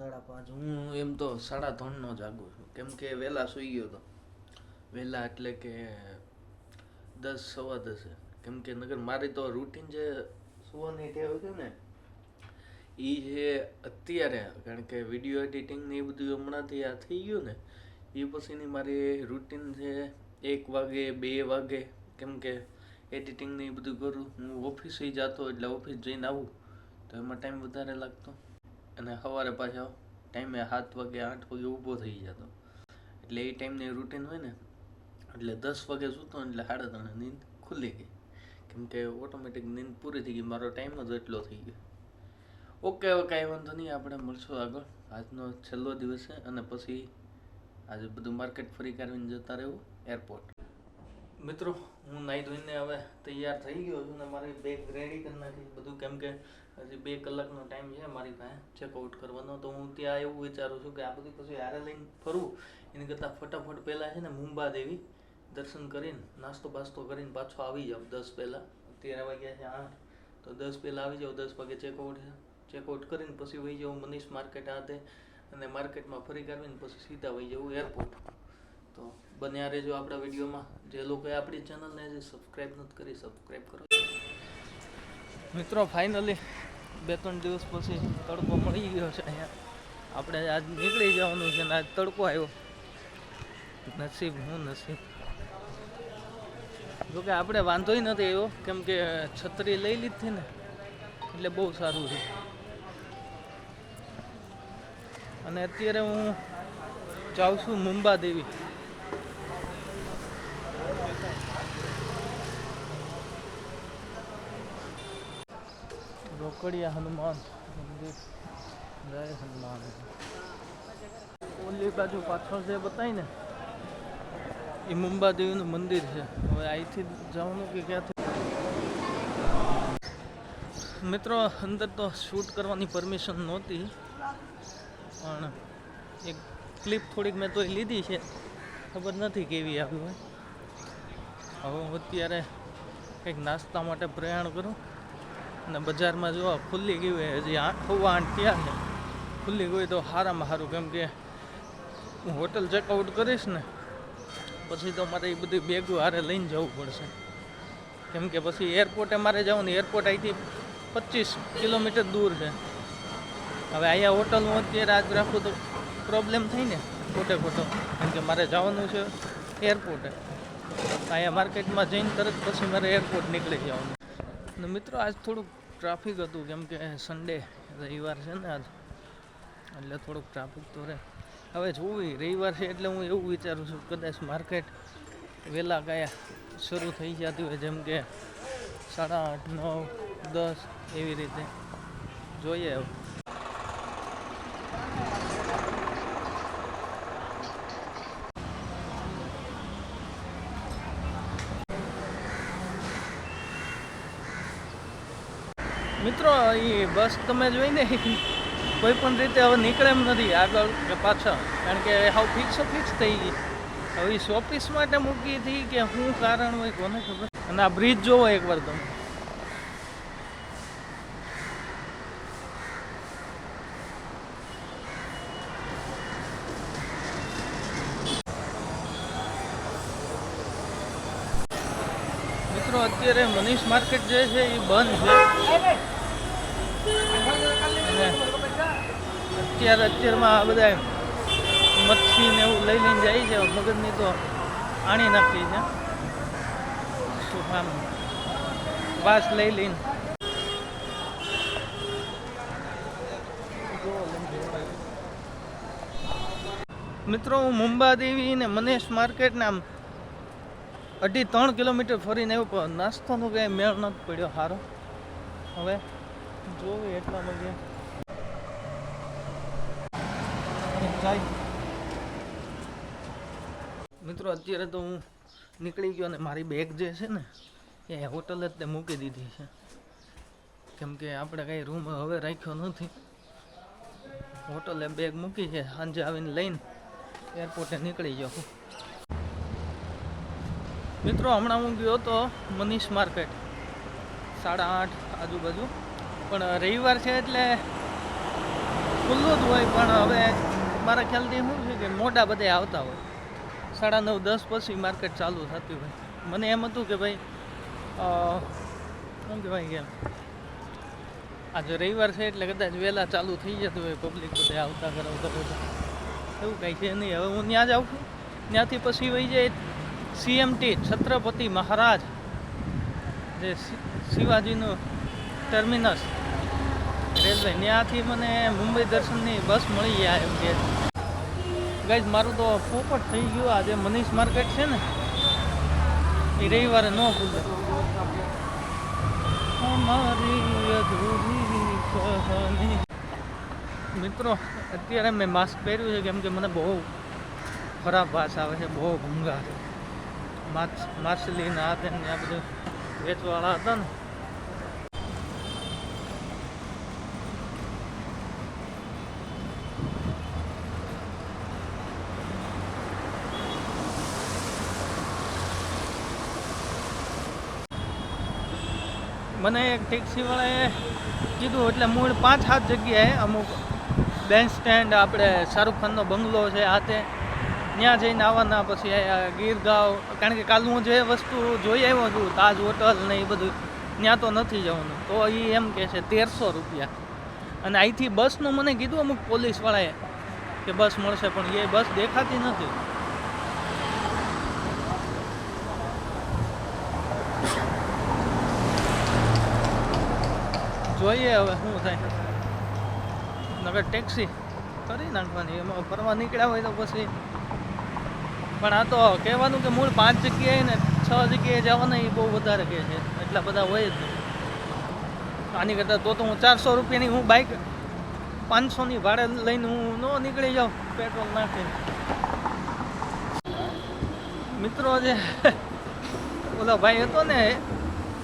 5:30 હું એમ તો 3:30નો જાગું છું, કેમ કે વહેલા સૂઈ ગયો હતો. વહેલા એટલે કે 10 સવા 10, કેમ કે નગર મારી તો રૂટીન જે સુવાની ટેવ છે ને એ છે અત્યારે, કારણ કે વિડીયો એડિટિંગ ને એ બધું હમણાંથી આ થઈ ગયું ને એ પછીની મારી રૂટીન છે 1 વાગે 2 વાગે, કેમ કે એડિટિંગ ને એ બધું કરું. હું ઓફિસે જતો એટલે ઓફિસ જઈને આવું તો એમાં ટાઈમ વધારે લાગતો, અને સવારે પાછા ટાઈમે 7 વાગે 8 વાગે ઊભો થઈ જતો, એટલે એ ટાઈમની રૂટીન હોય ને એટલે 10 વાગે સૂતો એટલે 3:30 નીંદ ખુલી ગઈ, કેમ કે ઓટોમેટિક નીંદ પૂરી થઈ ગઈ, મારો ટાઈમ જ એટલો થઈ ગયો. ઓકે, હવે કાંઈ વાંધો નહીં, આપણે મળશું આગળ. આજનો છેલ્લો દિવસ છે અને પછી આજે બધું માર્કેટ ફરી કરીને જતા રહેવું એરપોર્ટ. મિત્રો, હું નાહી ધોઈને હવે તૈયાર થઈ ગયો છું ને મારી બેગ રેડી કરી નાખી બધું, કેમ કે હજી 2 કલાકનો ટાઈમ છે મારી પાસે ચેકઆઉટ કરવાનો. તો હું ત્યાં એવું વિચારું છું કે આ બધું પછી હારે લઈને ફરવું એની કરતાં ફટાફટ પહેલાં છે ને મુંબાદેવી દર્શન કરીને નાસ્તો બાસ્તો કરીને પાછો આવી જાઉં 10 પહેલાં. અત્યારે વાગ્યા છે 8, તો 10 પહેલાં આવી જાઉં. 10 વાગે ચેકઆઉટ કરીને પછી વહી જાઉં મનીષ માર્કેટ હાથે, અને માર્કેટમાં ફરી કાઢીને પછી સીધા વહી જવું એરપોર્ટ. તો બન્યા રહેજો આપણા વિડીયોમાં. જે લોકોએ આપણી ચેનલને જે સબસ્ક્રાઈબ નથી કરી, સબસ્ક્રાઈબ કરો. મિત્રો, ફાઇનલી 2-3 દિવસ પછી તડકો મળી ગયો છે અહીંયા. આપણે આજ નીકળી જવાનું છે ને આજ તડકો આવ્યો. નસીબ હું નસીબ. જોકે આપણે વાંધોય નથી એવો, કેમ કે છત્રી લઈ લીધી ને એટલે બહુ સારું છે. અને અત્યારે હું જાઉં છું મુંબાદેવી. રોકડિયા હનુમાન મંદિર, જય હનુમાન. ઓલી બાજુ પાછળ જે બતાવી ને એ મુંબાદેવીનું મંદિર છે. હવે અહીંથી જવાનું કે ક્યાંથી? મિત્રો, અંદર તો શૂટ કરવાની પરમિશન નહોતી, પણ એક ક્લિપ થોડીક મેં તો લીધી છે, ખબર નથી કેવી આવી હોય. હવે હું અત્યારે કંઈક નાસ્તા માટે પ્રયાણ કરું, અને બજારમાં જો ખુલ્લી ગઈ હોય, હજી 8:15 થયા છે. ખુલ્લી ગઈ તો સારામાં સારું, કેમ કે હું હોટલ ચેકઆઉટ કરીશ ને પછી તો મારે એ બધી બેગો હારે લઈને જવું પડશે, કેમ કે પછી એરપોર્ટે મારે જવું ને એરપોર્ટ અહીંથી 25 કિલોમીટર દૂર છે. હવે અહીંયા હોટલ હું અત્યારે આજ રાખું તો પ્રોબ્લેમ થઈ ને ખોટો, કેમ કે મારે જવાનું છે એરપોર્ટે. અહીંયા માર્કેટમાં જઈને તરત પછી મારે એરપોર્ટ નીકળી જવાનું. અને મિત્રો, આજ થોડુંક ટ્રાફિક હતું, કેમ કે સન્ડે રવિવાર છે ને આજ, એટલે થોડુંક ટ્રાફિક તો રહે. હવે જોવી રવિવાર છે એટલે હું એવું વિચારું છું કદાચ માર્કેટ વહેલા કયા શરૂ થઈ જતી હોય, જેમ કે 8:30, 9, 10 એવી રીતે. જોઈએ હવે. મિત્રો, એ બસ તમે જોઈને કોઈ પણ રીતે હવે નીકળે એમ નથી આગળ કે પાછળ, કારણ કે હાવ ફિક્સ થઈ ગઈ. હવે શોપીસ માટે મૂકી હતી કે શું કારણ હોય કોને ખબર. અને આ બ્રિજ જોવો એકવાર તમે. મિત્રો, અત્યારે મનીષ માર્કેટ જે છે એ બંધ છે, અને અત્યારમાં આ બધા મચ્છી ને એવું લઈ લઈને જાય છે. મગજની તો આણી નાખી છે, શું આમ વાસ લઈ લઈને. મિત્રો, હું મુંબાદેવી ને મનીષ માર્કેટ ને આમ 2.5-3 કિલોમીટર ફરીને એવું, પણ નાસ્તાનો કંઈ મેળ નથી પડ્યો સારો. હવે જોવી એટલા વાગે જાય. મિત્રો, અત્યારે તો હું નીકળી ગયો અને મારી બેગ જે છે ને એ હોટલ જ તે મૂકી દીધી છે, કેમ કે આપણે કંઈ રૂમ હવે રાખ્યો નથી. હોટલે બેગ મૂકી છે, સાંજે આવીને લઈને એરપોર્ટે નીકળી જાઉં. મિત્રો, હમણાં હું ગયો હતો મનીષ માર્કેટ 8:30 આજુબાજુ, પણ રવિવાર છે એટલે ખુલ્લું જ હોય, પણ હવે મારા ખ્યાલથી શું છે કે મોટા બધા આવતા હોય, 9:30-10 પછી માર્કેટ ચાલુ થતી હોય. મને એમ હતું કે ભાઈ શું કહેવાય કે આજે રવિવાર છે એટલે કદાચ વહેલા ચાલુ થઈ જતું હોય, પબ્લિક બધા આવતા કરાવતા બધા. એવું કાંઈ છે નહીં. હવે હું ત્યાં જ આવું છું, ત્યાંથી પછી વહી જાય CMT છત્રપતિ મહારાજ, જે શિવાજીનું ટર્મિનસ રેલવે, ત્યાંથી મને મુંબઈ દર્શનની બસ મળી જાય એમ કે. ગાઈઝ મારું તો પોપટ થઈ ગયું. આજે મનીષ માર્કેટ છે ને એ રવિવારે ન ખુલે. અમારી અધૂરી કહાની. મિત્રો અત્યારે મેં માસ્ક પહેર્યું છે કેમ કે મને બહુ ખરાબ વાસ આવે છે, બહુ ભૂંગા છે. માછલીના હાથે ને આ બધું વેચવાળા હતા ને. મને એક ટેક્સીવાળાએ કીધું, એટલે મૂળ 5-7 જગ્યાએ, અમુક બેન્ચ સ્ટેન્ડ, આપણે શાહરૂખ ખાનનો બંગલો છે આ તે, ત્યાં જઈને આવવાના. પછી ગીરગાંવ, કારણ કે કાલ હું જે વસ્તુ જોઈ આવ્યો છું, તાજ હોટલ ને એ બધું, ત્યાં તો નથી જવાનું. તો એ એમ કહે છે 1300 રૂપિયા. અને અહીંથી બસનું મને કીધું અમુક પોલીસવાળાએ કે બસ મળશે, પણ એ બસ દેખાતી નથી. જોઈએ હવે શું થાય. નગર ટેક્સી કરી નાખવાની, એમાં ફરવા નીકળ્યા હોય તો પછી. પણ આ તો કહેવાનું કે મૂળ 5 જગ્યાએ ને 6 જગ્યાએ જવાના એ બહુ વધારે કહે છે, એટલા બધા હોય જ નહીં. આની કરતાં તો હું 400 રૂપિયાની હું બાઇક 500ની ભાડે લઈને હું ન નીકળી જાઉં પેટ્રોલ નાખીને. મિત્રો જે ઓલો ભાઈ હતો ને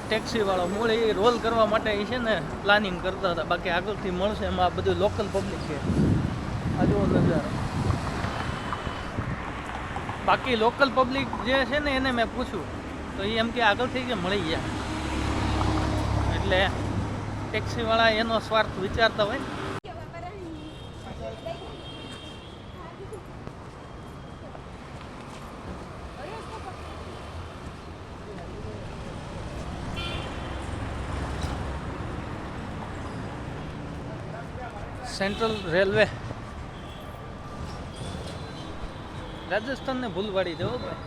ટેક્સીવાળો, મૂળ એ રોલ કરવા માટે એ છે ને પ્લાનિંગ કરતા હતા. બાકી આગળથી મળશે, એમાં બધું લોકલ પબ્લિક છે. આ જુઓ નજારો. બાકી લોકલ પબ્લિક જે છે ને એને મેં પૂછ્યું તો એ એમ કે આગળથી કે મળી ગયા. એટલે ટેક્સીવાળા એનો સ્વાર્થ વિચારતા હોય. સેન્ટ્રલ રેલવે રાજસ્થાનને ભૂલવાડી દેવો ભાઈ.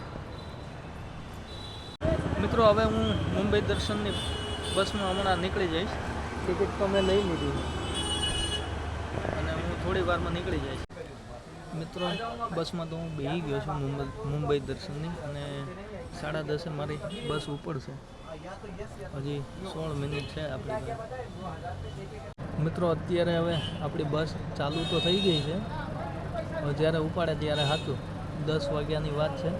મિત્રો હવે હું મુંબઈ દર્શનની બસમાં હમણાં નીકળી જઈશ. ટિકિટ તો મેં લઈ લીધી અને હું થોડી વારમાં નીકળી જઈશ. મિત્રો બસમાં તો હું બેસી ગયો છું મુંબઈ દર્શનની, અને 10:30 મારી બસ ઉપડશે. હજી 16 મિનિટ છે આપણી. મિત્રો અત્યારે હવે આપણી બસ ચાલુ તો થઈ ગઈ છે. જ્યારે ઉપાડે ત્યારે સાચું 10 વાગ્યાની વાત છે.